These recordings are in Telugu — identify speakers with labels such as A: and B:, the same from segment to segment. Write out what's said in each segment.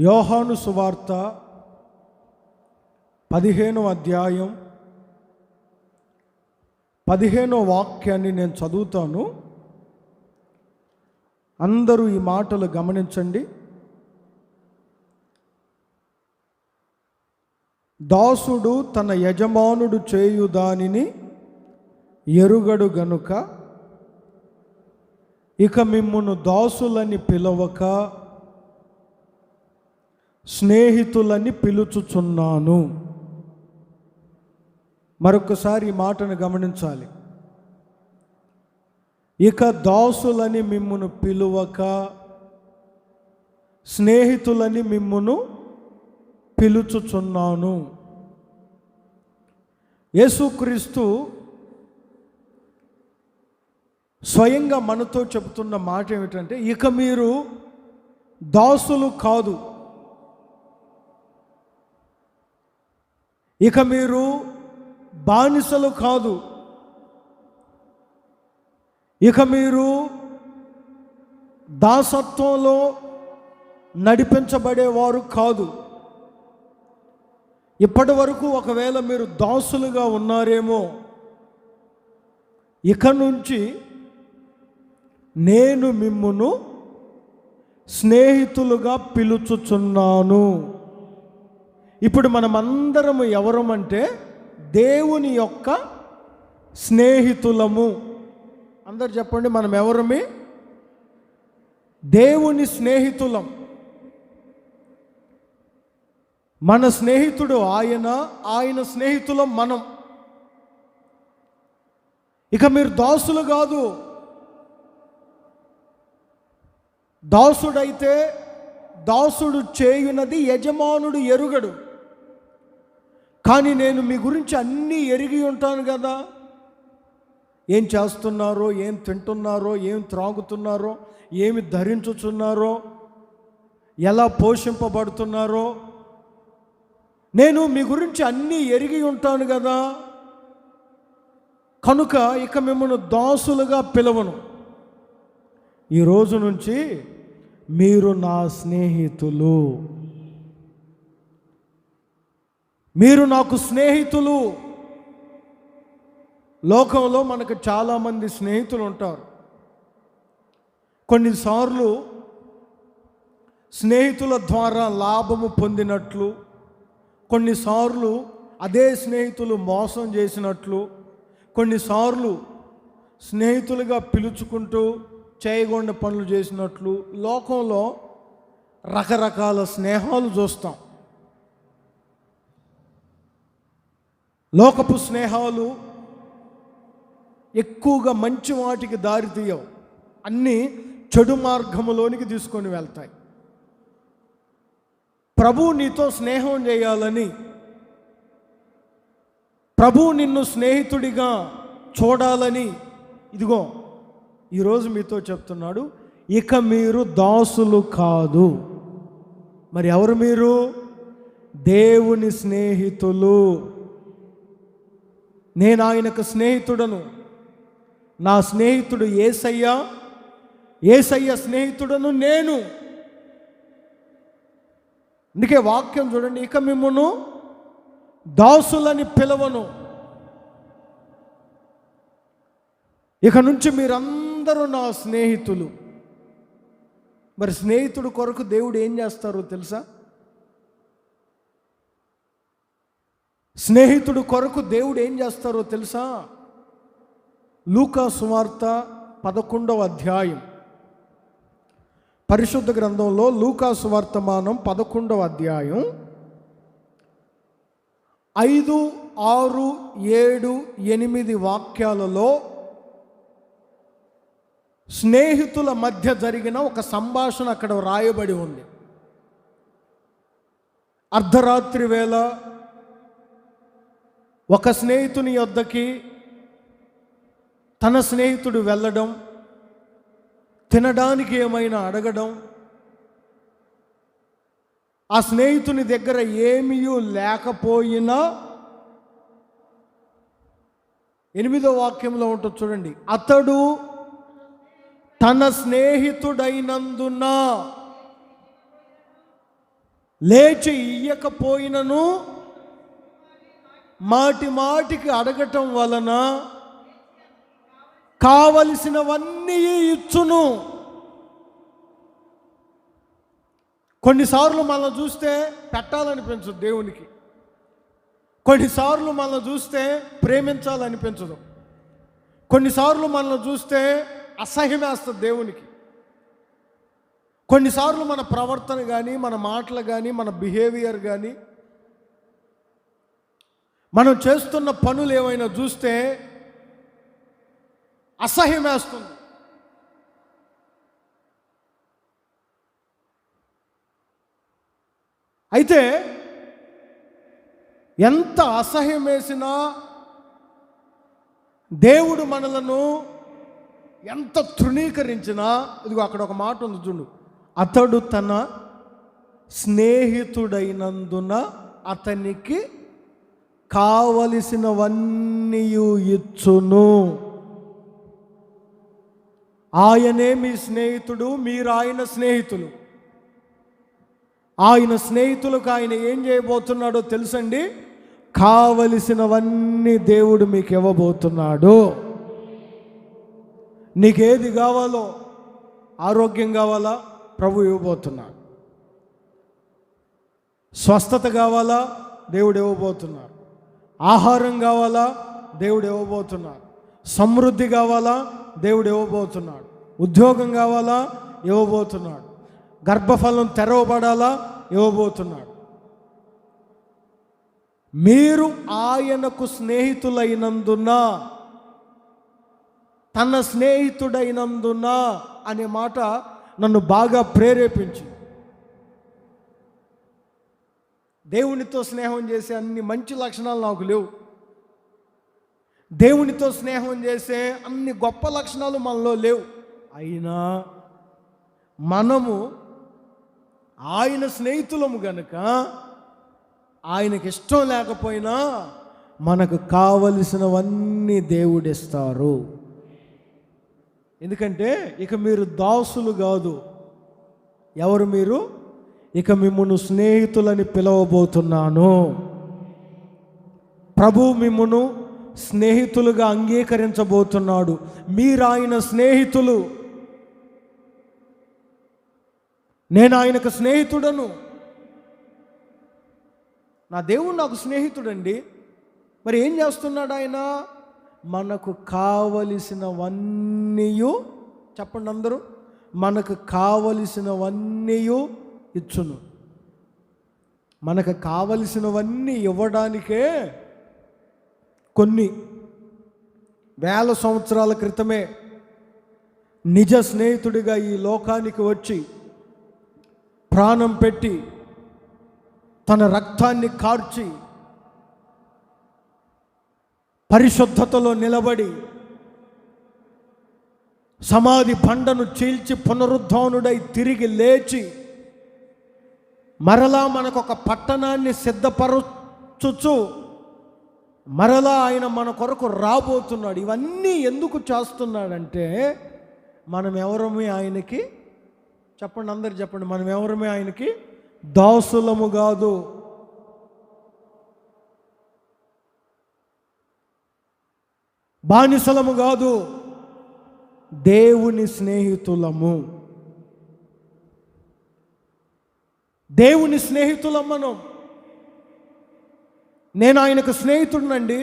A: యోహాను సువార్త 15వ అధ్యాయం 15వ వాక్యాన్ని నేను చదువుతాను. అందరూ ఈ మాటలు గమనించండి. దాసుడు తన యజమానుడు చేయు దానిని ఎరుగడు గనుక ఇక మిమ్మును దాసులని పిలవక స్నేహితులని పిలుచుచున్నాను. మరొకసారి ఈ మాటను గమనించాలి. ఇక దాసులని మిమ్మును పిలువక స్నేహితులని మిమ్మును పిలుచుచున్నాను. యేసుక్రీస్తు స్వయంగా మనతో చెబుతున్న మాట ఏమిటంటే, ఇక మీరు దాసులు కాదు, ఇక మీరు బానిసలు కాదు, ఇక మీరు దాసత్వంలో నడిపించబడేవారు కాదు. ఇప్పటి వరకు ఒకవేళ మీరు దాసులుగా ఉన్నారేమో, ఇక నుంచి నేను మిమ్మును స్నేహితులుగా పిలుచుచున్నాను. ఇప్పుడు మనమందరము ఎవరమంటే దేవుని యొక్క స్నేహితులము. అందరు చెప్పండి, మనం ఎవరమే? దేవుని స్నేహితులం. మన స్నేహితుడు ఆయన స్నేహితులం మనం. ఇక మీరు దాసులు కాదు. దాసుడైతే దాసుడు చేయునది యజమానుడు ఎరుగడు. కానీ నేను మీ గురించి అన్నీ ఎరిగి ఉంటాను కదా. ఏం చేస్తున్నారో, ఏం తింటున్నారో, ఏం త్రాగుతున్నారో, ఏమి ధరించుచున్నారో, ఎలా పోషింపబడుతున్నారో నేను మీ గురించి అన్నీ ఎరిగి ఉంటాను కదా. కనుక ఇక మిమ్మల్ని దాసులుగా పిలవను. ఈ రోజు నుంచి మీరు నా స్నేహితులు, మీరు నాకు స్నేహితులు. లోకంలో మనకు చాలామంది స్నేహితులు ఉంటారు. కొన్నిసార్లు స్నేహితుల ద్వారా లాభము పొందినట్లు, కొన్నిసార్లు అదే స్నేహితులు మోసం చేసినట్లు, కొన్నిసార్లు స్నేహితులుగా పిలుచుకుంటూ చేయగొండ పనులు చేసినట్లు లోకంలో రకరకాల స్నేహాలు చూస్తాం. లోకపు స్నేహాలు ఎక్కువగా మంచి వాటికి దారి తీయవు, అన్నీ చెడు మార్గములోనికి తీసుకొని వెళ్తాయి. ప్రభువు నీతో స్నేహం చేయాలని, ప్రభువు నిన్ను స్నేహితుడిగా చూడాలని, ఇదిగో ఈరోజు మీతో చెప్తున్నాడు, ఇక మీరు దాసులు కాదు. మరి ఎవరు మీరు? దేవుని స్నేహితులు. నేను ఆయనకు స్నేహితుడను. నా స్నేహితుడు యేసయ్య, యేసయ్య స్నేహితుడను నేను. అందుకే వాక్యం చూడండి, ఇక మిమ్మును దాసులని పిలవను. ఇక నుంచి మీరందరూ నా స్నేహితులు. మరి స్నేహితుడు కొరకు దేవుడు ఏం చేస్తారో తెలుసా? స్నేహితుడు కొరకు దేవుడు ఏం చేస్తారో తెలుసా? లూకా సువార్త 11వ అధ్యాయం, పరిశుద్ధ గ్రంథంలో లూకా సువార్తమానం 11వ అధ్యాయం 5, 6, 7, 8 వాక్యాలలో స్నేహితుల మధ్య జరిగిన ఒక సంభాషణ అక్కడ రాయబడి ఉంది. అర్ధరాత్రి వేళ ఒక స్నేహితుని యొద్దకి తన స్నేహితుడు వెళ్ళడం, తినడానికి ఏమైనా అడగడం, ఆ స్నేహితుని దగ్గర ఏమీ లేకపోయినా 8వ వాక్యంలో ఉంటుంది చూడండి, అతడు తన స్నేహితుడైనందున లేచి ఇయ్యకపోయినను మాటి మాటికి అడగటం వలన కావలసినవన్నీ ఇచ్చును. కొన్నిసార్లు మనం చూస్తే పెట్టాలనిపించదు దేవునికి, కొన్నిసార్లు మనం చూస్తే ప్రేమించాలనిపించదు, కొన్నిసార్లు మనం చూస్తే అసహ్యమేస్తుంది దేవునికి. కొన్నిసార్లు మన ప్రవర్తన కానీ, మన మాటలు కానీ, మన బిహేవియర్ కానీ, మనం చేస్తున్న పనులు ఏమైనా చూస్తే అసహ్యమేస్తుంది. అయితే ఎంత అసహ్యం వేసినా దేవుడు మనలను ఎంత తృణీకరించినా, ఇదిగో అక్కడ ఒక మాట ఉంది చూడు, అతడు తన స్నేహితుడైనందున అతనికి కావలసినవన్నీ ఇచ్చును. ఆయనే మీ స్నేహితుడు, మీరు ఆయన స్నేహితులు. ఆయన స్నేహితులకు ఆయన ఏం చేయబోతున్నాడో తెలుసండి, కావలసినవన్నీ దేవుడు మీకు ఇవ్వబోతున్నాడు. నీకేది కావాలో, ఆరోగ్యం కావాలా, ప్రభు ఇవ్వబోతున్నాడు. స్వస్థత కావాలా, దేవుడు ఇవ్వబోతున్నాడు. ఆహారం కావాలా, దేవుడు ఇవ్వబోతున్నాడు. సమృద్ధి కావాలా, దేవుడు ఇవ్వబోతున్నాడు. ఉద్యోగం కావాలా, ఇవ్వబోతున్నాడు. గర్భఫలం తెరవబడాలా, ఇవ్వబోతున్నాడు. మీరు ఆయనకు స్నేహితులైనందున, తన స్నేహితుడైనందున అనే మాట నన్ను బాగా ప్రేరేపించింది. దేవునితో స్నేహం చేసే అన్ని మంచి లక్షణాలు నాకు లేవు. దేవునితో స్నేహం చేసే అన్ని గొప్ప లక్షణాలు మనలో లేవు. అయినా మనము ఆయన స్నేహితులము గనుక ఆయనకి ఇష్టం లేకపోయినా మనకు కావలసినవన్నీ దేవుడిస్తారు. ఎందుకంటే ఇక మీరు దాసులు కాదు. ఎవరు మీరు? ఇక మిమ్మును స్నేహితులని పిలవబోతున్నాను. ప్రభు మిమ్మును స్నేహితులుగా అంగీకరించబోతున్నాడు. మీరు ఆయన స్నేహితులు. నేను ఆయనకు స్నేహితుడను. నా దేవుడు నాకు స్నేహితుడండి. మరి ఏం చేస్తున్నాడు ఆయన? మనకు కావలసినవన్నీ, చెప్పండి అందరూ, మనకు కావలసినవన్నీ ఇచ్చును. మనకు కావలసినవన్నీ ఇవ్వడానికే కొన్ని వేల సంవత్సరాల క్రితమే నిజ స్నేహితుడిగా ఈ లోకానికి వచ్చి ప్రాణం పెట్టి తన రక్తాన్ని కార్చి పరిశుద్ధతలో నిలబడి సమాధి బండను చీల్చి పునరుద్ధానుడై తిరిగి లేచి మరలా మనకొక పట్టణాన్ని సిద్ధపరచుచు మరలా ఆయన మన కొరకు రాబోతున్నాడు. ఇవన్నీ ఎందుకు చేస్తున్నాడంటే మనం ఎవరమే ఆయనకి, చెప్పండి అందరు చెప్పండి, మనం ఎవరమే ఆయనకి దాసులము కాదు. బానిసలము కాదు, దేవుని స్నేహితులము. దేవుని స్నేహితులం మనం. నేను ఆయనకు స్నేహితుడినండి.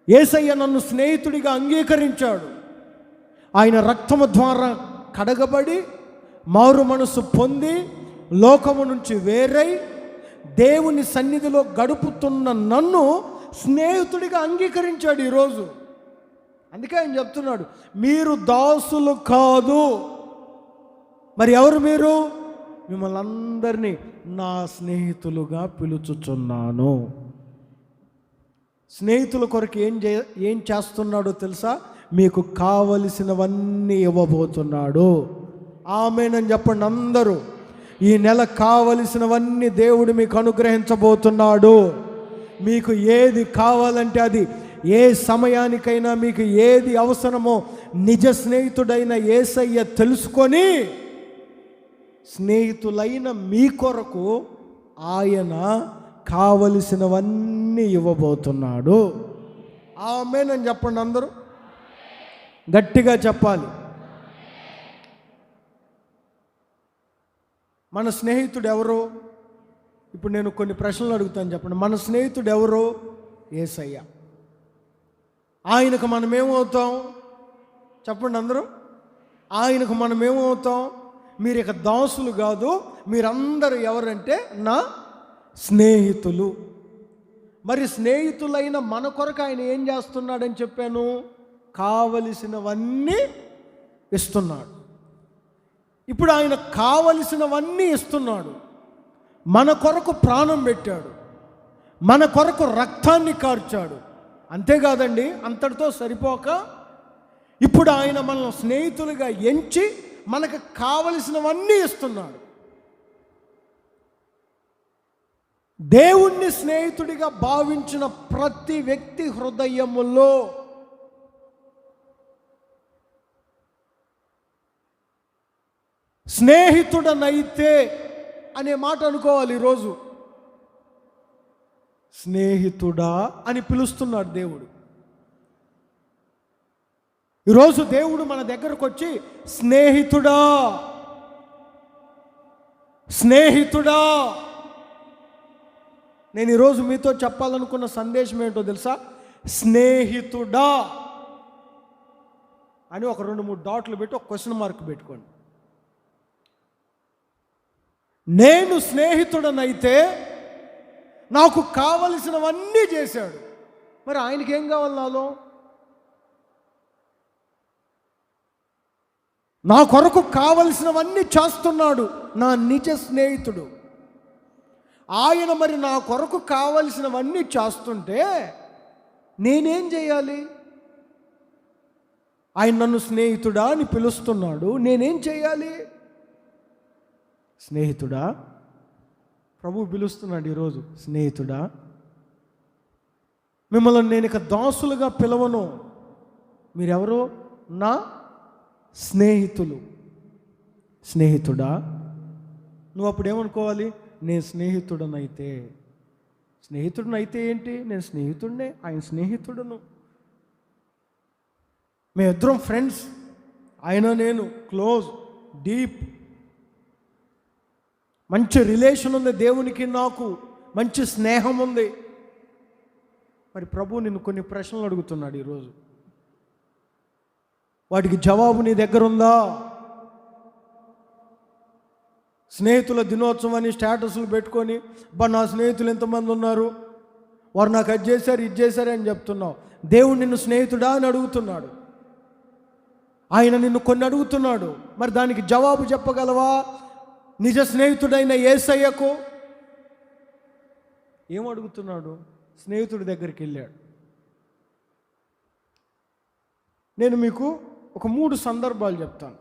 A: యేసయ్య నన్ను స్నేహితుడిగా అంగీకరించాడు. ఆయన రక్తము ద్వారా కడగబడి మారు మనసు పొంది లోకము నుంచి వేరై దేవుని సన్నిధిలో గడుపుతున్న నన్ను స్నేహితుడిగా అంగీకరించాడు ఈరోజు. అందుకే ఆయన చెప్తున్నాడు, మీరు దాసులు కాదు. మరి ఎవరు మీరు? మిమ్మల్ని అందరినీ నా స్నేహితులుగా పిలుచుచున్నాను. స్నేహితుల కొరకు ఏం చేస్తున్నాడో తెలుసా? మీకు కావలసినవన్నీ ఇవ్వబోతున్నాడు. ఆమేనని చెప్పండి అందరూ. ఈ నెల కావలసినవన్నీ దేవుడు మీకు అనుగ్రహించబోతున్నాడు. మీకు ఏది కావాలంటే అది, ఏ సమయానికైనా మీకు ఏది అవసరమో నిజ స్నేహితుడైన యేసయ్య తెలుసుకొని స్నేహితులైన మీ కొరకు ఆయన కావలసినవన్నీ ఇవ్వబోతున్నాడు. ఆమేన్ చెప్పండి అందరూ, గట్టిగా చెప్పాలి. మన స్నేహితుడు ఎవరు? ఇప్పుడు నేను కొన్ని ప్రశ్నలు అడుగుతాను, చెప్పండి. మన స్నేహితుడు ఎవరు? యేసయ్య. ఆయనకు మనం ఏమవుతాం? చెప్పండి అందరూ. ఆయనకు మనం ఏమవుతాం? మీరు ఇక దాసులు కాదు, మీరందరూ ఎవరంటే నా స్నేహితులు. మరి స్నేహితులైన మన కొరకు ఆయన ఏం చేస్తున్నాడని చెప్పాను? కావలసినవన్నీ ఇస్తున్నాడు. ఇప్పుడు ఆయన కావలసినవన్నీ ఇస్తున్నాడు. మన కొరకు ప్రాణం పెట్టాడు, మన కొరకు రక్తాన్ని కార్చాడు. అంతేకాదండి, అంతటితో సరిపోక ఇప్పుడు ఆయన మనల్ని స్నేహితులుగా ఎంచి మనకు కావలసినవన్నీ ఇస్తున్నాడు. దేవుణ్ణి స్నేహితుడిగా భావించిన ప్రతి వ్యక్తి హృదయములో స్నేహితుడనైతే అనే మాట అనుకోవాలి. ఈరోజు స్నేహితుడా అని పిలుస్తున్నాడు దేవుడు. ఈరోజు దేవుడు మన దగ్గరకు వచ్చి స్నేహితుడా, స్నేహితుడా. నేను ఈరోజు మీతో చెప్పాలనుకున్న సందేశం ఏంటో తెలుసా? స్నేహితుడా అని ఒక 2-3 డాట్లు పెట్టి ఒక క్వశ్చన్ మార్క్ పెట్టుకోండి. నేను స్నేహితుడనైతే నాకు కావలసినవన్నీ చేశాడు, మరి ఆయనకి ఏం కావాలి నాలో? నా కొరకు కావలసినవన్నీ చేస్తున్నాడు నా నిజ స్నేహితుడు. ఆయన మరి నా కొరకు కావలసినవన్నీ చేస్తుంటే నేనేం చేయాలి? ఆయన నన్ను స్నేహితుడా అని పిలుస్తున్నాడు, నేనేం చేయాలి? స్నేహితుడా, ప్రభు పిలుస్తున్నాడు ఈరోజు. స్నేహితుడా, మిమ్మల్ని నేను ఇక దాసులుగా పిలవను, మీరెవరు? నా స్నేహితులు. స్నేహితుడా, నువ్వు అప్పుడు ఏమనుకోవాలి? నేను స్నేహితుడనైతే. స్నేహితుడినైతే ఏంటి? నేను స్నేహితుడినే, ఆయన స్నేహితుడును, మేమిద్దరం ఫ్రెండ్స్, ఆయన నేను క్లోజ్, డీప్, మంచి రిలేషన్ ఉంది, దేవునికి నాకు మంచి స్నేహం ఉంది. మరి ప్రభు నిన్ను కొన్ని ప్రశ్నలు అడుగుతున్నాడు ఈరోజు. వాటికి జవాబు నీ దగ్గర ఉందా? స్నేహితుల దినోత్సవం అని స్టేటస్లు పెట్టుకొని, నా స్నేహితులు ఎంతమంది ఉన్నారు, వారు నాకు అది చేశారు ఇది చేశారు అని చెప్తున్నావు. దేవుడు నిన్ను స్నేహితుడా అని అడుగుతున్నాడు. ఆయన నిన్ను కొన్ని అడుగుతున్నాడు, మరి దానికి జవాబు చెప్పగలవా? నిజ స్నేహితుడైన యేసయ్యకు ఏం అడుగుతున్నాడు? స్నేహితుడి దగ్గరికి వెళ్ళాడు. నేను మీకు ఒక 3 సందర్భాలు చెప్తాను.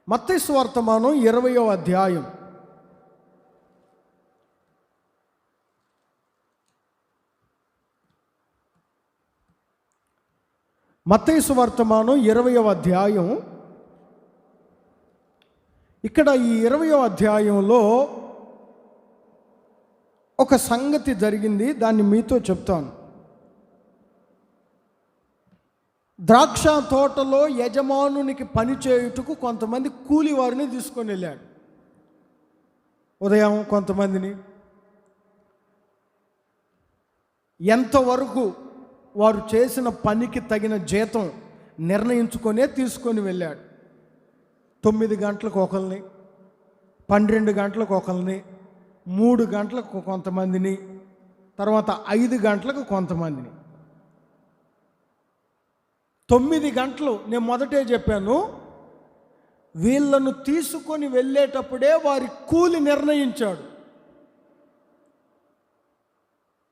A: మత్తయి సువార్తమానం 20వ అధ్యాయం. మత్తయి సువార్తమానం 20వ అధ్యాయం. ఇక్కడ ఈ 20వ అధ్యాయంలో ఒక సంగతి జరిగింది, దాన్ని మీతో చెప్తాను. ద్రాక్ష తోటలో యజమానునికి పని చేయుటకు కొంతమంది కూలి వారిని తీసుకొని వెళ్ళాడు. ఉదయం కొంతమందిని, ఎంతవరకు వారు చేసిన పనికి తగిన జీతం నిర్ణయించుకొనే తీసుకొని వెళ్ళాడు. 9 గంటలకు ఒకరిని, 12 గంటలకు ఒకరిని, 3 గంటలకు కొంతమందిని, తర్వాత 5 గంటలకు కొంతమందిని. 9 గంటలు నేను మొదటే చెప్పాను, వీళ్ళను తీసుకొని వెళ్ళేటప్పుడే వారి కూలి నిర్ణయించాడు.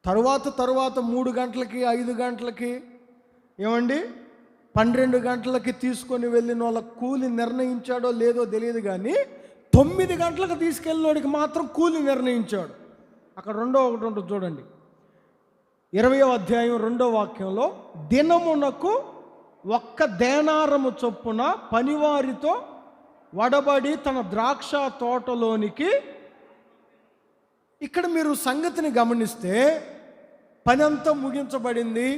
A: తరువాత 3 గంటలకి 5 గంటలకి ఏమండి 12 గంటలకి తీసుకొని వెళ్ళిన వాళ్ళ కూలి నిర్ణయించాడో లేదో తెలియదు, కానీ 9 గంటలకు తీసుకెళ్ళినోడికి మాత్రం కూలి నిర్ణయించాడు. అక్కడ ఒకటి ఉంటుంది చూడండి, 20వ అధ్యాయం 2వ వాక్యంలో, దినమునకు 1 దేనారము చొప్పున పనివారితో వడబడి తన ద్రాక్ష తోటలోనికి. ఇక్కడ మీరు సంగతిని గమనిస్తే పని అంతా ముగించబడింది.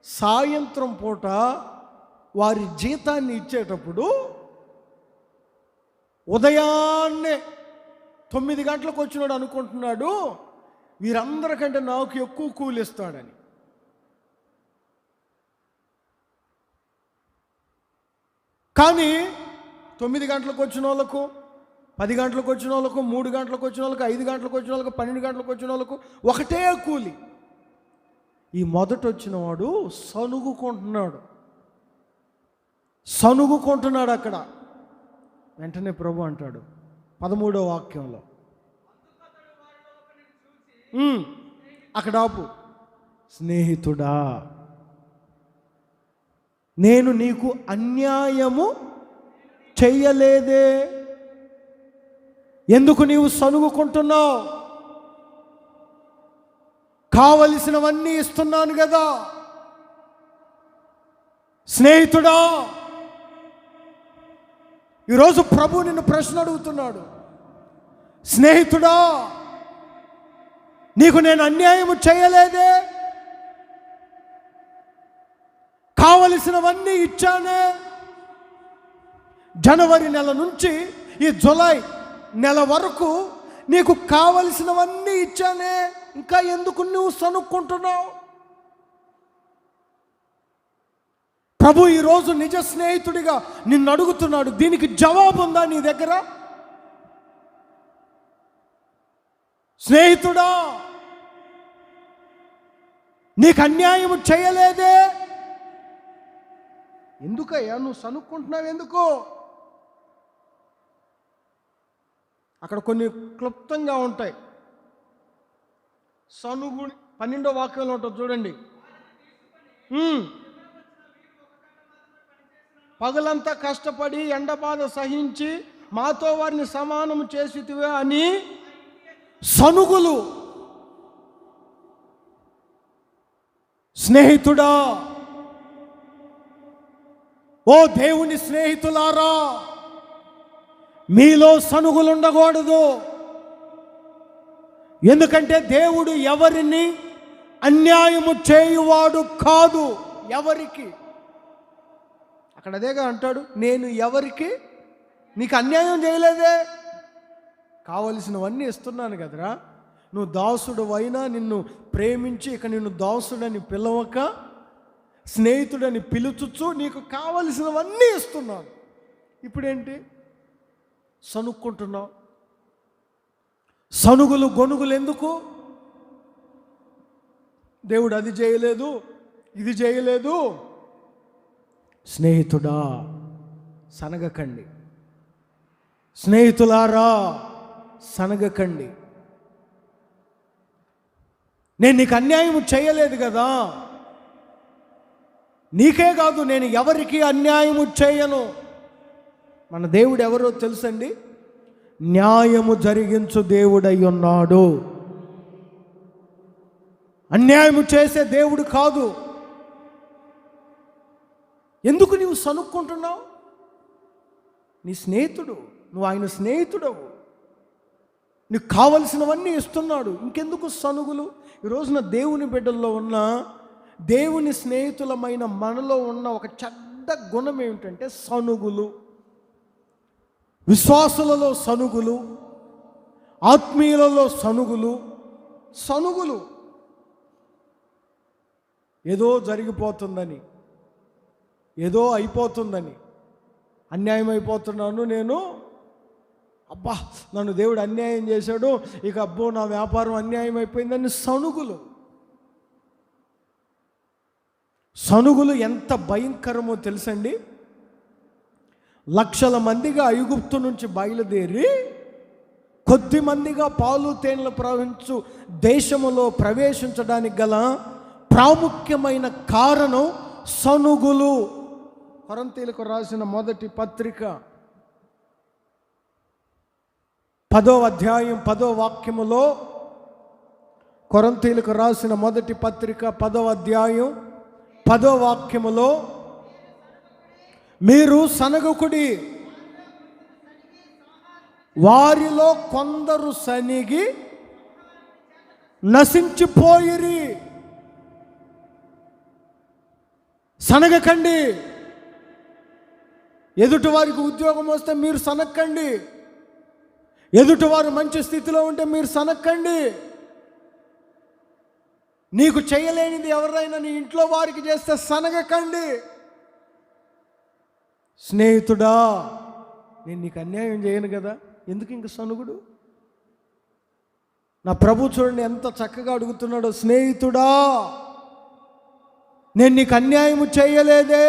A: సాయంత్రం పూట వారి జీతాన్ని ఇచ్చేటప్పుడు ఉదయాన్నే 9 గంటలకు వచ్చినాడు అనుకుంటున్నాడు వీరందరికంటే నాకు ఎక్కువ కూలి ఇస్తాడని. కానీ 9 గంటలకు వచ్చిన వాళ్ళకు, 10 గంటలకు వచ్చిన వాళ్ళకు, 3 గంటలకు వచ్చిన వాళ్ళకు, 5 గంటలకు వచ్చిన వాళ్ళకు, 12 గంటలకు వచ్చిన వాళ్ళకు ఒకటే కూలి. ఈ మొదట వచ్చిన వాడు సనుగుకుంటున్నాడు అక్కడ. వెంటనే ప్రభు అంటాడు 13వ వాక్యంలో, అక్కడ ఆపు, స్నేహితుడా, నేను నీకు అన్యాయము చెయ్యలేదే, ఎందుకు నీవు సనుగుకుంటున్నావు? కావలసినవన్నీ ఇస్తున్నాను కదా. స్నేహితుడా, ఈరోజు ప్రభు నిన్ను ప్రశ్న అడుగుతున్నాడు. స్నేహితుడా, నీకు నేను అన్యాయము చేయలేదే, కావలసినవన్నీ ఇచ్చానే. జనవరి నెల నుంచి ఈ జూలై నెల వరకు నీకు కావలసినవన్నీ ఇచ్చానే, ఇంకా ఎందుకు నువ్వు సనుక్కుంటున్నావు? ప్రభు ఈరోజు నిజ స్నేహితుడిగా నిన్ను అడుగుతున్నాడు. దీనికి జవాబు ఉందా నీ దగ్గర? స్నేహితుడా, నీకు అన్యాయం చేయలేదే, ఎందుకయ్యా నువ్వు సనుక్కుంటున్నావు? ఎందుకు? అక్కడ కొన్ని క్లుప్తంగా ఉంటాయి. సనుగు 12వ వాక్యంలో ఉంటుంది చూడండి. పగలంతా కష్టపడి ఎండబాధ సహించి మాతో వారిని సమానం చేసితివే అని సనుగులు. స్నేహితుడా, ఓ దేవుని స్నేహితులారా, మీలో సనుగులు ఉండకూడదు. ఎందుకంటే దేవుడు ఎవరిని అన్యాయము చేయువాడు కాదు. ఎవరికి? అక్కడ అదేగా అంటాడు, నేను ఎవరికి నీకు అన్యాయం చేయలేదే, కావలసినవన్నీ ఇస్తున్నాను కదరా. నువ్వు దాసుడు అయినా నిన్ను ప్రేమించి ఇక నిన్ను దాసుడని పిలవక స్నేహితుడని పిలుచుచు నీకు కావలసినవన్నీ ఇస్తున్నాను. ఇప్పుడేంటి సనుక్కుంటున్నావు? సనుగులు గొనుగులు ఎందుకు? దేవుడు అది చేయలేదు, ఇది చేయలేదు. స్నేహితుడా, సనగకండి. స్నేహితులారా, సనగకండి. నేను నీకు అన్యాయం చేయలేదు కదా. నీకే కాదు, నేను ఎవరికి అన్యాయము చేయను. మన దేవుడు ఎవరో తెలుసండి? న్యాయము జరిగించు దేవుడై ఉన్నాడు. అన్యాయము చేసే దేవుడు కాదు. ఎందుకు నీవు సనుక్కుంటున్నావు? నీ స్నేహితుడు, నువ్వు ఆయన స్నేహితుడవు, నీకు కావలసినవన్నీ ఇస్తున్నాడు. ఇంకెందుకు సనుగులు? ఈ రోజున దేవుని బిడ్డల్లో ఉన్న దేవుని స్నేహితులమైన మనలో ఉన్న ఒక చెడ్డ గుణం ఏమిటంటే సనుగులు. విశ్వాసులలో సనుగులు, ఆత్మీయులలో సనుగులు. ఏదో జరిగిపోతుందని, ఏదో అయిపోతుందని, అన్యాయం అయిపోతున్నాను నేను, అబ్బా నన్ను దేవుడు అన్యాయం చేశాడు, ఇక అబ్బో నా వ్యాపారం అన్యాయం అయిపోయిందని సనుగులు ఎంత భయంకరమో తెలుసండి. లక్షల మందిగా ఐగుప్తు నుంచి బయలుదేరి కొద్ది మందిగా పాలు తేనెలు ప్రవహించు దేశములో ప్రవేశించడానికి గల ప్రాముఖ్యమైన కారణం సనుగులు. కొరింథీయులకు రాసిన మొదటి పత్రిక 10వ అధ్యాయం 10వ వాక్యములో, కొరింథీయులకు రాసిన మొదటి పత్రిక 10వ అధ్యాయం 10వ వాక్యములో, మీరు సనగకుడి, వారిలో కొందరు సనిగి నశించిపోయిరి. సనగకండి. ఎదుటి వారికి ఉద్యోగం వస్తే మీరు సనక్కండి. ఎదుటివారు మంచి స్థితిలో ఉంటే మీరు సనక్కండి. నీకు చేయలేనిది ఎవరైనా నీ ఇంట్లో వారికి చేస్తే సనగకండి. స్నేహితుడా, నేను నీకు అన్యాయం చేయను కదా, ఎందుకు ఇంక సనుగుడు? నా ప్రభు చూడండి ఎంత చక్కగా అడుగుతున్నాడో. స్నేహితుడా, నేను నీకు అన్యాయము చేయలేదే,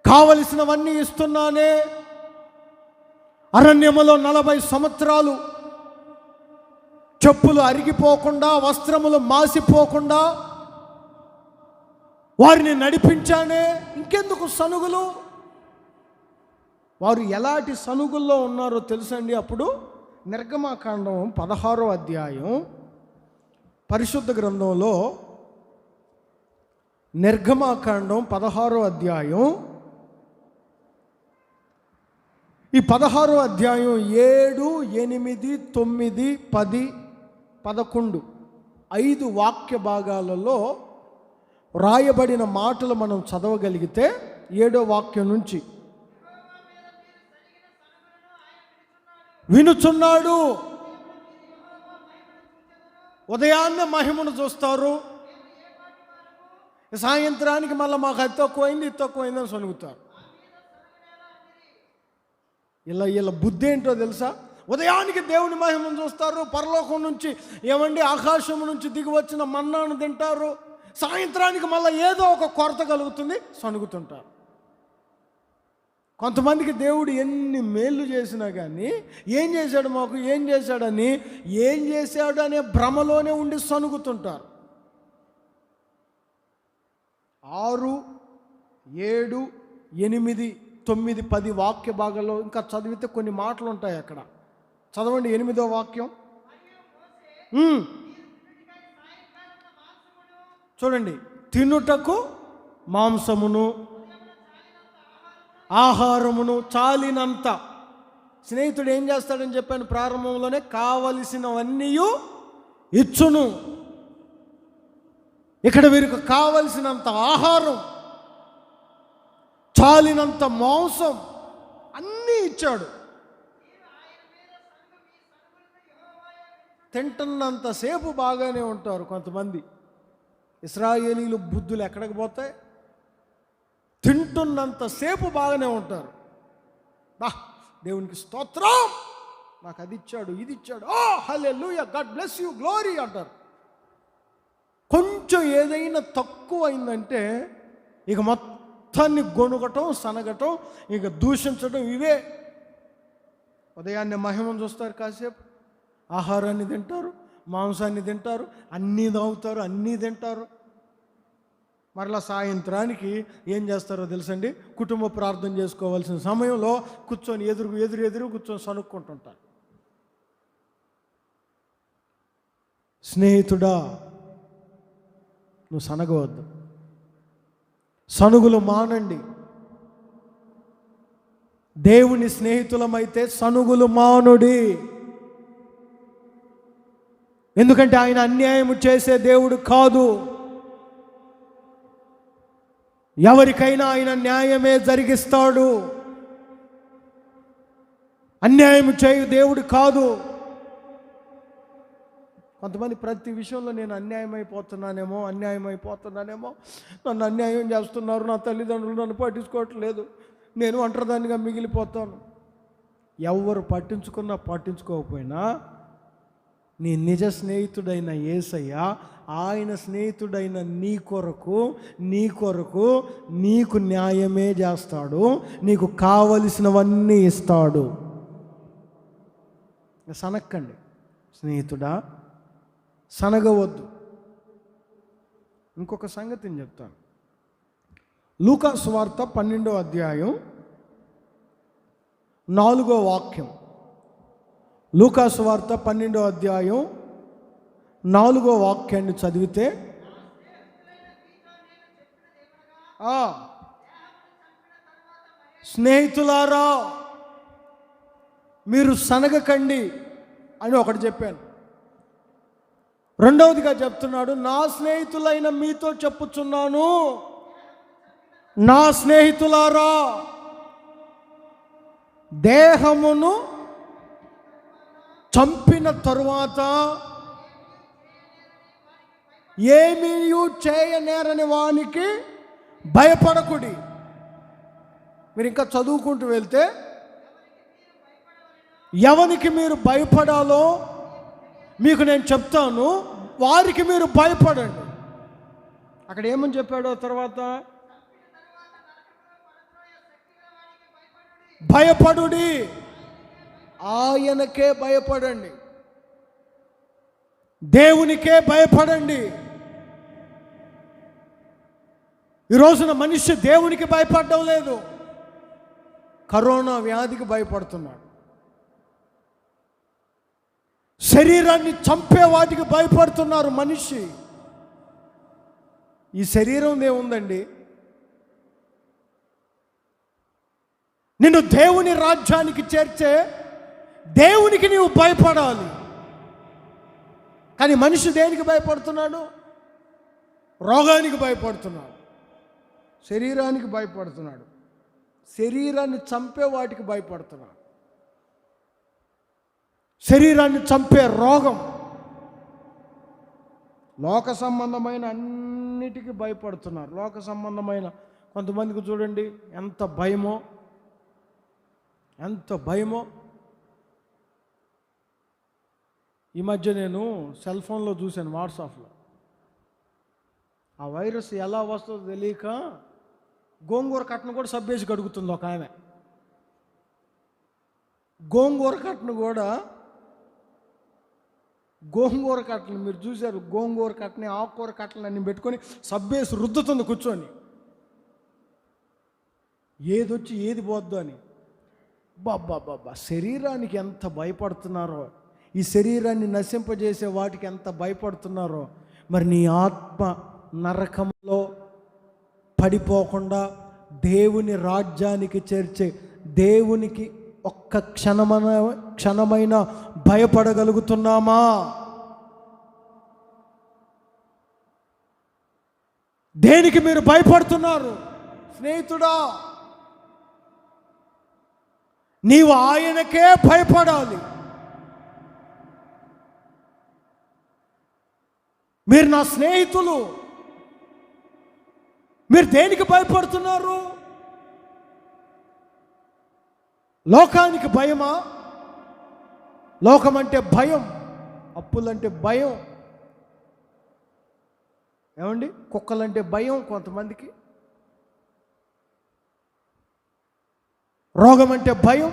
A: కావలసినవన్నీ ఇస్తున్నానే. అరణ్యములో 40 సంవత్సరాలు చెప్పులు అరిగిపోకుండా, వస్త్రములు మాసిపోకుండా వారిని నడిపించానే, ఇంకెందుకు సనుగులు? వారు ఎలాంటి సనుగుల్లో ఉన్నారో తెలుసండి. అప్పుడు నిర్గమాకాండం 16వ అధ్యాయం, పరిశుద్ధ గ్రంథంలో నిర్గమాకాండం 16వ అధ్యాయం, ఈ 16వ అధ్యాయం 7, 8, 9, 10, 11 5 వాక్య భాగాలలో రాయబడిన మాటలు మనం చదవగలిగితే 7వ వాక్యం నుంచి వినుచున్నాడు. ఉదయాన్నే మహిమను చూస్తారు, సాయంత్రానికి మళ్ళీ మాకు అది తక్కువైంది ఇది తక్కువైందని సొనుగుతారు. ఇలా బుద్ధి ఏంటో తెలుసా? ఉదయానికి దేవుని మహిమను చూస్తారు, పరలోకం నుంచి ఆకాశం నుంచి దిగి వచ్చిన మన్నాను తింటారు. సాయంత్రానికి మళ్ళీ ఏదో ఒక కొరత కలుగుతుంది, సణుగుతుంటారు. కొంతమందికి దేవుడు ఎన్ని మేళ్ళు చేసినా కానీ ఏం చేశాడు మాకు, ఏం చేశాడని, ఏం చేశాడు అనే భ్రమలోనే ఉండి సణుగుతుంటారు. 6, 7, 8, 9, 10 వాక్య భాగాల్లో ఇంకా చదివితే కొన్ని మాటలు ఉంటాయి అక్కడ. చదవండి 8వ వాక్యం. చూడండి, తినుటకు మాంసమును ఆహారమును చాలినంత. స్నేహితుడు ఏం చేస్తాడని చెప్పాను ప్రారంభంలోనే, కావలసినవన్నీ ఇచ్చును. ఇక్కడ వీరికి కావలసినంత ఆహారం, చాలినంత మాంసం అన్నీ ఇచ్చాడు. తింటున్నంతసేపు బాగానే ఉంటారు కొంతమంది. ఇశ్రాయేలీలు బుద్ధులు ఎక్కడికి పోతాయి? తింటున్నంతసేపు బాగానే ఉంటారు. దేవునికి స్తోత్రం, నాకు అది ఇచ్చాడు ఇది ఇచ్చాడు, ఓ హల్లెలూయా, గాడ్ బ్లెస్ యూ, గ్లోరీ అంటారు. కొంచెం ఏదైనా తక్కువ అయిందంటే ఇక మొత్తాన్ని గొనుగటం, సనగటం, ఇక దూషించడం, ఇవే. ఉదయాన్నే మహిమను చూస్తారు, కాసేపు ఆహారాన్ని తింటారు, మాంసాన్ని తింటారు, అన్నీ తాగుతారు, అన్నీ తింటారు. మరలా సాయంత్రానికి ఏం చేస్తారో తెలుసండి? కుటుంబ ప్రార్థన చేసుకోవాల్సిన సమయంలో కూర్చొని ఎదురు కూర్చొని సనుక్కుంటుంటారు. స్నేహితుడా, నువ్వు సనగవద్దు, సనుగులు మానండి. దేవుని స్నేహితులమైతే సనుగులు మానుడి. ఎందుకంటే ఆయన అన్యాయం చేసే దేవుడు కాదు. ఎవరికైనా ఆయన న్యాయమే జరిగిస్తాడు. అన్యాయం చేయు దేవుడు కాదు. కొంతమంది ప్రతి విషయంలో నేను అన్యాయం అయిపోతున్నానేమో, నన్ను అన్యాయం చేస్తున్నారు, నా తల్లిదండ్రులు నన్ను పట్టించుకోవట్లేదు, నేను ఒంటరిదానిగా మిగిలిపోతాను. ఎవరు పట్టించుకోకపోయినా నీ నిజ స్నేహితుడైన యేసయ్య, ఆయన స్నేహితుడైన నీ కొరకు నీకు న్యాయమే చేస్తాడు, నీకు కావలసినవన్నీ ఇస్తాడు. సనక్కండి స్నేహితుడా, సనగవద్దు. ఇంకొక సంగతిని చెప్తాను. లూకా సువార్త 12వ అధ్యాయం 4వ వాక్యం. లూకా సువార్త 12వ అధ్యాయం 4వ వాక్యాన్ని చదివితే, స్నేహితులారా, మీరు సనగకండి అని ఒకటి చెప్పాను. రెండవదిగా చెప్తున్నాడు, నా స్నేహితులైన మీతో చెప్పుచున్నాను, నా స్నేహితులారా, దేహమును చంపిన తరువాత ఏమీ చేయనేరని వానికి భయపడకుడి. మీరు ఇంకా చదువుకుంటూ వెళ్తే, ఎవరికి మీరు భయపడాలో మీకు నేను చెప్తాను, వారికి మీరు భయపడండి. అక్కడ ఏమని చెప్పాడో తర్వాత, భయపడుడి, ఆయనకే భయపడండి, దేవునికే భయపడండి. ఈ రోజున మనిషి దేవునికి భయపడడం లేదు, కరోనా వ్యాధికి భయపడుతున్నాడు. శరీరాన్ని చంపే వాటికి భయపడుతున్నారు మనిషి. ఈ శరీరం ఏముందండి? నిన్ను దేవుని రాజ్యానికి చేర్చే దేవునికి నీవు భయపడాలి. కానీ మనిషి దేనికి భయపడుతున్నాడు? రోగానికి భయపడుతున్నాడు, శరీరానికి భయపడుతున్నాడు, శరీరాన్ని చంపే వాటికి భయపడుతున్నాడు. శరీరాన్ని చంపే రోగం, లోక సంబంధమైన అన్నిటికీ భయపడుతున్నారు. లోక సంబంధమైన కొంతమందికి చూడండి ఎంత భయమో, ఎంత భయమో. ఈ మధ్య నేను సెల్ ఫోన్లో చూశాను, వాట్సాప్లో, ఆ వైరస్ ఎలా వస్తుందో తెలియక గోంగూర కట్టను కూడా సబ్బేసి కడుగుతుంది ఒక ఆమె. గోంగూర కట్టను మీరు చూశారు, గోంగూర కట్టని, ఆకుకూర కట్టని అన్ని పెట్టుకొని సబ్బేసి రుద్దుతుంది కూర్చొని, ఏదొచ్చి ఏది పోద్దు అని. బాబా, శరీరానికి ఎంత భయపడుతున్నారో, ఈ శరీరాన్ని నశింపజేసే వాటికి ఎంత భయపడుతున్నారో. మరి నీ ఆత్మ నరకంలో పడిపోకుండా దేవుని రాజ్యానికి చేర్చే దేవునికి ఒక్క క్షణమైన భయపడగలుగుతున్నామా? దేనికి మీరు భయపడుతున్నారు? స్నేహితుడా, నీవు ఆయనకే భయపడాలి. మీరు నా స్నేహితులు, మీరు దేనికి భయపడుతున్నారు? లోకానికి భయమా? లోకం అంటే భయం, అప్పులంటే భయం, ఏమండి, కుక్కలంటే భయం కొంతమందికి, రోగం అంటే భయం,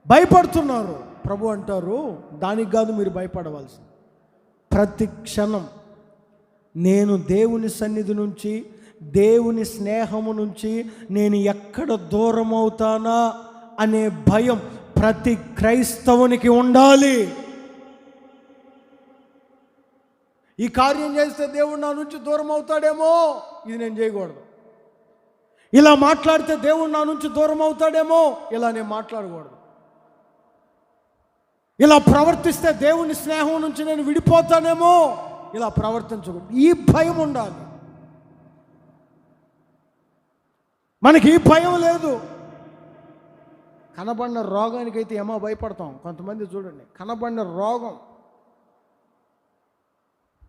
A: భయపడుతున్నారు. ప్రభు అంటారు, దానికి కాదు మీరు భయపడవలసింది. ప్రతి క్షణం నేను దేవుని సన్నిధి నుంచి, దేవుని స్నేహము నుంచి నేను ఎక్కడ దూరం అవుతానా అనే భయం ప్రతి క్రైస్తవునికి ఉండాలి. ఈ కార్యం చేస్తే దేవుడు నా నుంచి దూరం అవుతాడేమో, ఇది నేను చేయకూడదు. ఇలా మాట్లాడితే దేవుడు నా నుంచి దూరం అవుతాడేమో, ఇలా నేను మాట్లాడకూడదు. ఇలా ప్రవర్తిస్తే దేవుని స్నేహం నుంచి నేను విడిపోతానేమో, ఇలా ప్రవర్తించకూడదు. ఈ భయం ఉండాలి మనకి. ఈ భయం లేదు. కనబడిన రోగానికైతే ఏమో భయపడతాం. కొంతమంది చూడండి, కనబడిన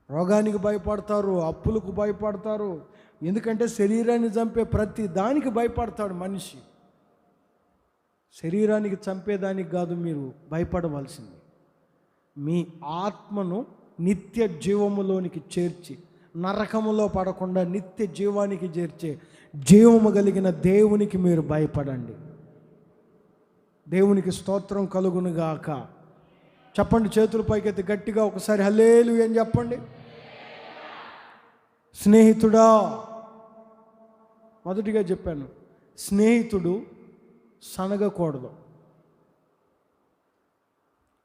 A: రోగానికి భయపడతారు, అప్పులకు భయపడతారు. ఎందుకంటే శరీరాన్ని చంపే ప్రతి దానికి భయపడతాడు మనిషి. శరీరానికి చంపేదానికి కాదు మీరు భయపడవలసింది, మీ ఆత్మను నిత్య జీవములోనికి చేర్చి, నరకములో పడకుండా నిత్య జీవానికి చేర్చే జీవము కలిగిన దేవునికి మీరు భయపడండి. దేవునికి స్తోత్రం కలుగునుగాక. చెప్పండి, చేతుల పైకెత్తి గట్టిగా ఒకసారి హల్లెలూయా అని చెప్పండి. స్నేహితుడా, మొదటిగా చెప్పాను, స్నేహితుడు సనగకూడదు.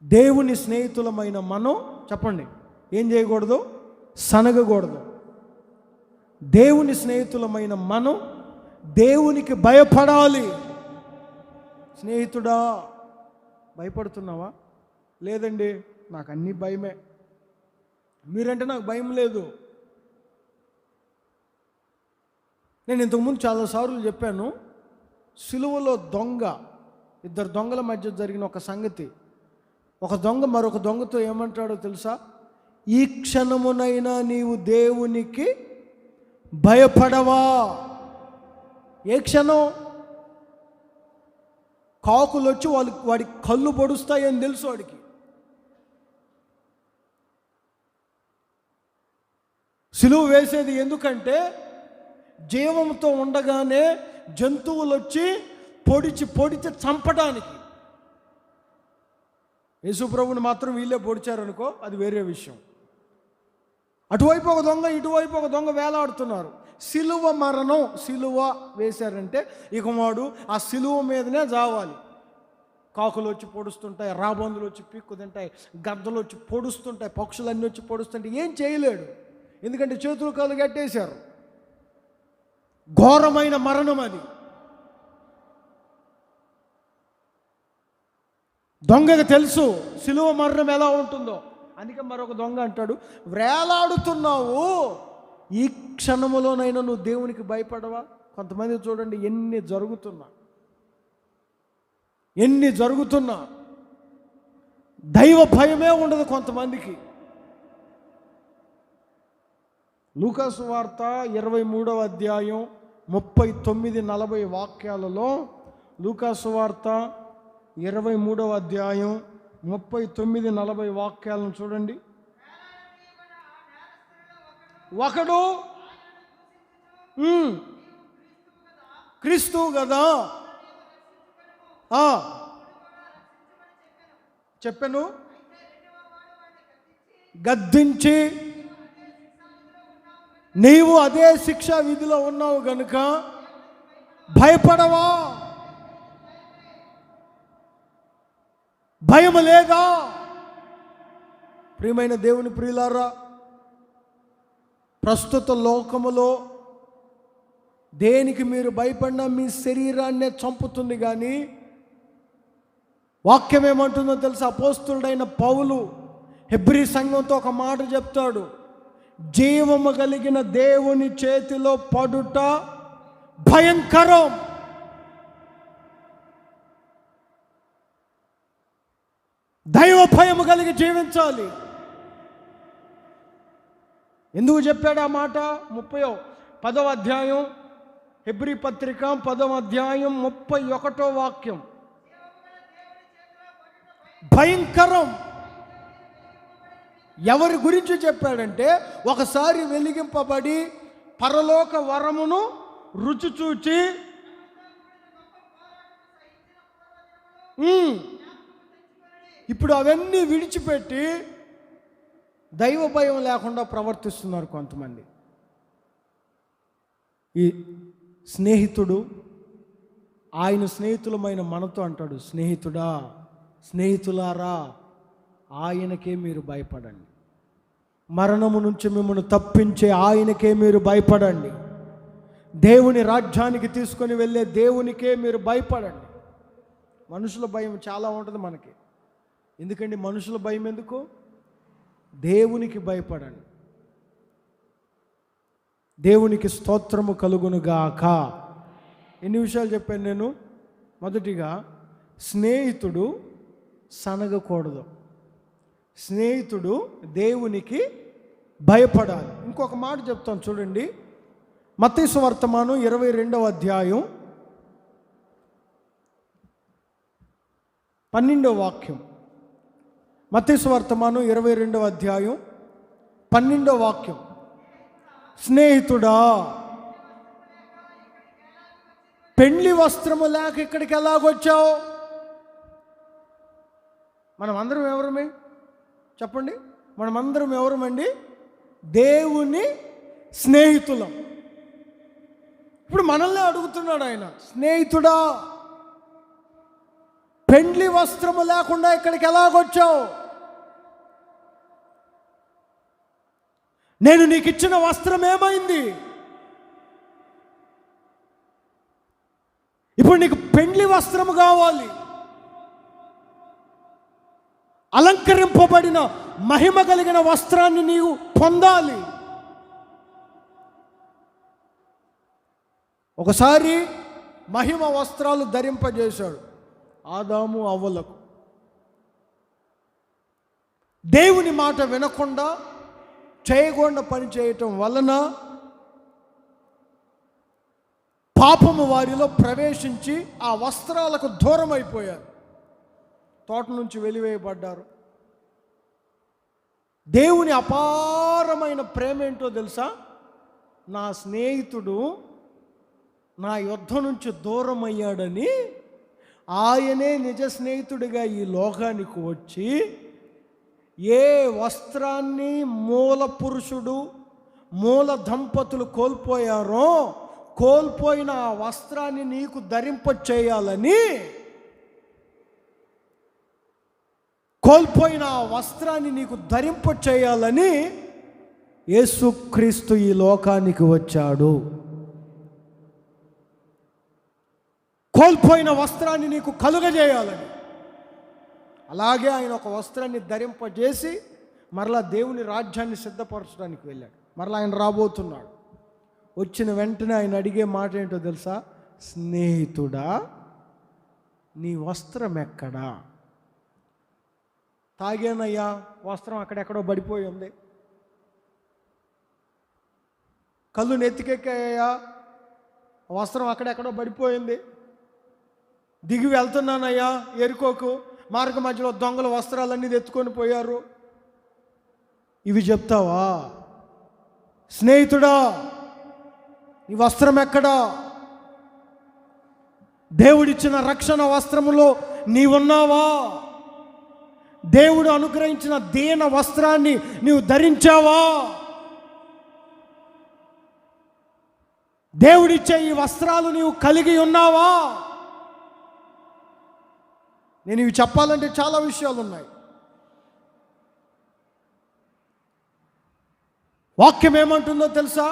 A: దేవుని స్నేహితులమైన మనం చెప్పండి ఏం చేయకూడదు? సనగకూడదు. దేవుని స్నేహితులమైన మనం దేవునికి భయపడాలి. స్నేహితుడా భయపడుతున్నావా? లేదండి, నాకు అన్నీ భయమే. మీరంటే నాకు భయం లేదు. నేను ఇంతకుముందు చాలాసార్లు చెప్పాను, సిలువలో ఇద్దరు దొంగల మధ్య జరిగిన ఒక సంగతి. ఒక దొంగ మరొక దొంగతో ఏమంటాడో తెలుసా? ఈ క్షణమునైనా నీవు దేవునికి భయపడవా? ఏ క్షణం? కాకులు వచ్చి వాడి కళ్ళు పొడుస్తాయని తెలుసు వాడికి. సిలువ వేసేది ఎందుకంటే జీవంతో ఉండగానే జంతువులు వచ్చి పొడిచి చంపడానికి. యేసుప్రభుని మాత్రం వీళ్ళే పొడిచారనుకో, అది వేరే విషయం. అటువైపు ఒక దొంగ, ఇటువైపు ఒక దొంగ వేలాడుతున్నారు. సిలువ మరణం, సిలువ వేశారంటే ఇక వాడు ఆ సిలువ మీదనే జావాలి. కాకులు వచ్చి పొడుస్తుంటాయి, రాబందులు వచ్చి పీక్కు తింటాయి, గద్దలు వచ్చి పొడుస్తుంటాయి, పక్షులన్నీ వచ్చి పొడుస్తుంటాయి. ఏం చేయలేడు, ఎందుకంటే చేతులు కాళ్ళు కట్టేశారు. ఘోరమైన మరణం అది. దొంగకి తెలుసు సిలువ మరణం ఎలా ఉంటుందో. అందుకే మరొక దొంగ అంటాడు, వేలాడుతున్నావు, ఈ క్షణములోనైనా నువ్వు దేవునికి భయపడవా? కొంతమంది చూడండి, ఎన్ని జరుగుతున్నా దైవ భయమే ఉండదు కొంతమందికి. లూకాసు వార్త 23వ అధ్యాయం 39-40 వాక్యాలలో, లూకాసు వార్త 23వ అధ్యాయం 39-40 వాక్యాలను చూడండి. ఒకడు క్రీస్తువు కదా చెప్పాను, గద్దించి నీవు అదే శిక్షా విధిలో ఉన్నావు గనుక భయపడవా? భయం లేదా? ప్రియమైన దేవుని ప్రియులారా, ప్రస్తుత లోకములో దేనికి మీరు భయపడినా మీ శరీరాన్నే చంపుతుంది. కానీ వాక్యం ఏమంటుందో తెలుసా? అపోస్తులుడైన పౌలు హెబ్రీ సంఘంతో ఒక మాట చెప్తాడు, జీవము కలిగిన దేవుని చేతిలో పడుట భయంకరం. దైవ భయము కలిగి జీవించాలి. ఎందుకు చెప్పాడు ఆ మాట? 10వ అధ్యాయం హెబ్రీ పత్రిక 10వ అధ్యాయం 31వ వాక్యం. భయంకరం. ఎవరి గురించి చెప్పాడంటే, ఒకసారి వెలిగింపబడి పరలోక వరమును రుచి చూచి ఇప్పుడు అవన్నీ విడిచిపెట్టి దైవ భయం లేకుండా ప్రవర్తిస్తున్నారు కొంతమంది. ఈ స్నేహితుడు ఆయన స్నేహితులమైన మనతో అంటాడు, స్నేహితుడా, స్నేహితులారా, ఆయనకే మీరు భయపడండి. మరణము నుంచి మిమ్మల్ని తప్పించే ఆయనకే మీరు భయపడండి. దేవుని రాజ్యానికి తీసుకొని వెళ్ళే దేవునికే మీరు భయపడండి. మనుషుల భయం చాలా ఉంటుంది మనకి. ఎందుకండి మనుషుల భయం ఎందుకు? దేవునికి భయపడండి. దేవునికి స్తోత్రము కలుగునుగాక. ఎన్ని విషయాలు చెప్పాను నేను? మొదటిగా, స్నేహితుడు సనగకూడదు. స్నేహితుడు దేవునికి భయపడాలి. ఇంకొక మాట చెప్తాను చూడండి, మత్తయి సువార్తమానం 22వ అధ్యాయం 12వ వాక్యం. మత్తయి సువార్తమానం 22వ అధ్యాయం 12వ వాక్యం. స్నేహితుడా, పెండ్లి వస్త్రము లేక ఇక్కడికి ఎలాగొచ్చావు? మనమందరం ఎవరమే చెప్పండి? మనమందరం ఎవరమండి? దేవుని స్నేహితులం. ఇప్పుడు మనల్ని అడుగుతున్నాడు ఆయన, స్నేహితుడా, పెండ్లి వస్త్రము లేకుండా ఇక్కడికి ఎలాగొచ్చావు? నేను నీకు ఇచ్చిన వస్త్రం ఏమైంది? ఇప్పుడు నీకు పెండ్లి వస్త్రము కావాలి, అలంకరింపబడిన మహిమ కలిగిన వస్త్రాన్ని నీవు పొందాలి. ఒకసారి మహిమ వస్త్రాలు ధరింపజేశాడు ఆదాము అవ్వలకు. దేవుని మాట వినకుండా చేయకుండా పని చేయటం వలన పాపము వారిలో ప్రవేశించి ఆ వస్త్రాలకు దూరం అయిపోయారు, తోట నుంచి వెలివేయబడ్డారు. దేవుని అపారమైన ప్రేమ ఏంటో తెలుసా? నా స్నేహితుడు నా యుద్ధ నుంచి దూరం అయ్యాడని ఆయనే నిజ స్నేహితుడిగా ఈ లోకానికి వచ్చి ఏ వస్త్రాన్ని మూల పురుషుడు మూల దంపతులు కోల్పోయారో కోల్పోయిన ఆ వస్త్రాన్ని నీకు ధరింప చేయాలని, కోల్పోయిన ఆ వస్త్రాన్ని నీకు ధరింప చేయాలని యేసుక్రీస్తు ఈ లోకానికి వచ్చాడు. కోల్పోయిన వస్త్రాన్ని నీకు కలుగజేయాలని. అలాగే ఆయన ఒక వస్త్రాన్ని ధరింపజేసి మరలా దేవుని రాజ్యాన్ని సిద్ధపరచడానికి వెళ్ళాడు. మరలా ఆయన రాబోతున్నాడు. వచ్చిన వెంటనే ఆయన అడిగే మాట ఏంటో తెలుసా? స్నేహితుడా, నీ వస్త్రం ఎక్కడా? తాగానయ్యా, వస్త్రం అక్కడెక్కడో పడిపోయి ఉంది. కళ్ళు నెత్తికెక్కాయ్యా, వస్త్రం అక్కడెక్కడో పడిపోయింది. దిగి వెళ్తున్నానయ్యా ఎరుకోకు, మార్గ మధ్యలో దొంగల వస్త్రాలన్నీ ఎత్తుకొని పోయారు. ఇవి చెప్తావా? స్నేహితుడా, నీ వస్త్రం ఎక్కడా? దేవుడిచ్చిన రక్షణ వస్త్రములో నీవున్నావా? దేవుడు అనుగ్రహించిన దీన వస్త్రాన్ని నీవు ధరించావా? దేవుడిచ్చే ఈ వస్త్రాలు నీవు కలిగి ఉన్నావా? నేను ఇవి చెప్పాలంటే చాలా విషయాలు ఉన్నాయి. వాక్యం ఏమంటుందో తెలుసా?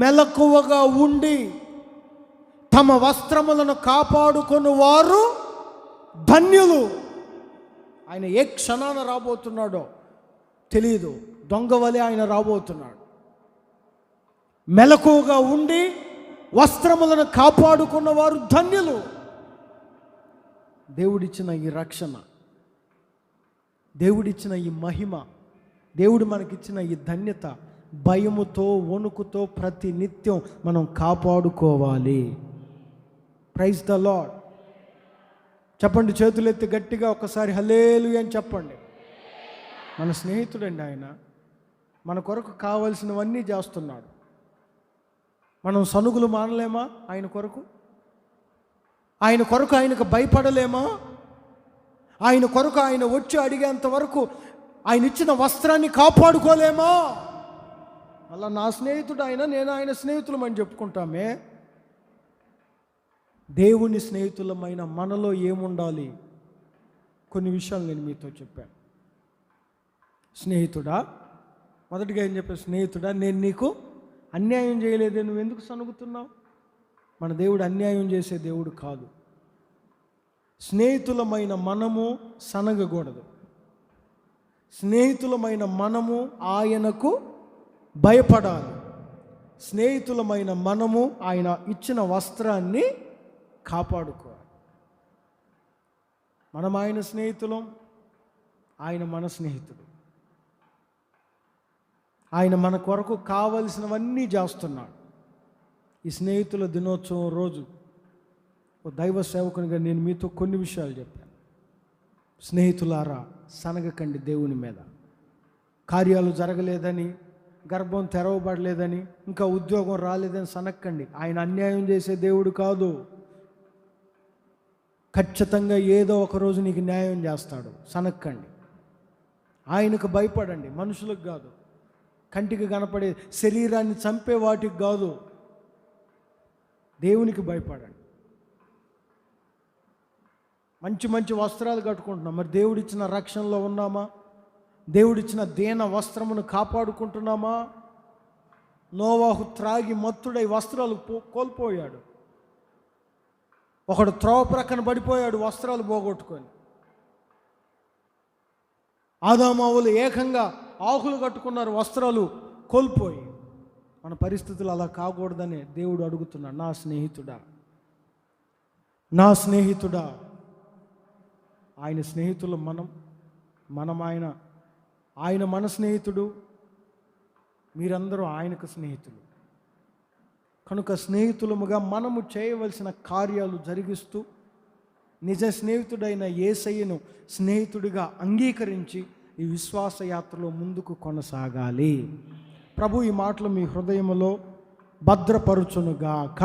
A: మెలకువగా ఉండి తమ వస్త్రములను కాపాడుకొని వారు ధన్యులు. ఆయన ఏ క్షణాన రాబోతున్నాడో తెలియదు, దొంగ వలె ఆయన రాబోతున్నాడు. మెలకువగా ఉండి వస్త్రములను కాపాడుకున్న వారు ధన్యులు. దేవుడిచ్చిన ఈ రక్షణ, దేవుడిచ్చిన ఈ మహిమ, దేవుడు మనకిచ్చిన ఈ ధన్యత భయముతో వణుకుతో ప్రతి నిత్యం మనం కాపాడుకోవాలి. Praise the lord. చెప్పండి, చేతులెత్తి గట్టిగా ఒకసారి హల్లెలూయా అని చెప్పండి. మన స్నేహితుడండి ఆయన. మన కొరకు కావలసినవన్నీ చేస్తున్నాడు. మనం సనుగులు మానలేమా? ఆయన కొరకు ఆయనకు భయపడలేమా? ఆయన కొరకు ఆయన వచ్చి అడిగేంత వరకు ఆయన ఇచ్చిన వస్త్రాన్ని కాపాడుకోలేమా? అలా నా స్నేహితుడు ఆయన, నేను ఆయన స్నేహితులమని చెప్పుకుంటామే. దేవుని స్నేహితులమైన మనలో ఏముండాలి? కొన్ని విషయాలు నేను మీతో చెప్పాను. స్నేహితుడా, మొదటిగా ఏం చెప్పాను? స్నేహితుడా, నేను నీకు అన్యాయం చేయలేదే, నువ్వు ఎందుకు సనుగుతున్నావు? మన దేవుడు అన్యాయం చేసే దేవుడు కాదు. స్నేహితులమైన మనము సనగకూడదు. స్నేహితులమైన మనము ఆయనకు భయపడాలి. స్నేహితులమైన మనము ఆయన ఇచ్చిన వస్త్రాన్ని కాపాడుకోవాలి. మనం ఆయన స్నేహితులం, ఆయన మన స్నేహితుడు. ఆయన మన కొరకు కావలసినవన్నీ చేస్తున్నాడు. ఈ స్నేహితుల దినోత్సవం రోజు ఓ దైవ సేవకునిగా నేను మీతో కొన్ని విషయాలు చెప్పాను. స్నేహితులారా, సనగకండి దేవుని మీద. కార్యాలు జరగలేదని, గర్భం తెరవబడలేదని, ఇంకా ఉద్యోగం రాలేదని సనక్కండి. ఆయన అన్యాయం చేసే దేవుడు కాదు. ఖచ్చితంగా ఏదో ఒక రోజు నీకు న్యాయం చేస్తాడు. సనక్కండి. ఆయనకు భయపడండి, మనుషులకు కాదు. కంటికి కనపడే శరీరాన్ని చంపే వాటికి కాదు, దేవునికి భయపడండి. మంచి మంచి వస్త్రాలు కట్టుకుంటున్నాం, మరి దేవుడిచ్చిన రక్షణలో ఉన్నామా? దేవుడిచ్చిన దీన వస్త్రమును కాపాడుకుంటున్నామా? నోవాహు త్రాగి మత్తుడై వస్త్రాలు కోల్పోయాడు. ఒకడు త్రోవ ప్రక్కన పడిపోయాడు వస్త్రాలు పోగొట్టుకొని. ఆదామావులు ఏకంగా ఆకులు కట్టుకున్నారు వస్త్రాలు కోల్పోయి. మన పరిస్థితులు అలా కాకూడదని దేవుడు అడుగుతున్నాడు. నా స్నేహితుడా, నా స్నేహితుడా. ఆయన స్నేహితులు మనం ఆయన మన స్నేహితుడు, మీరందరూ ఆయనకు స్నేహితులు. కనుక స్నేహితులముగా మనము చేయవలసిన కార్యాలు జరిగిస్తూ నిజ స్నేహితుడైన యేసయ్యను స్నేహితుడిగా అంగీకరించి ఈ విశ్వాస యాత్రలో ముందుకు కొనసాగాలి. ప్రభు ఈ మాటలు మీ హృదయంలో భద్రపరుచునుగాక.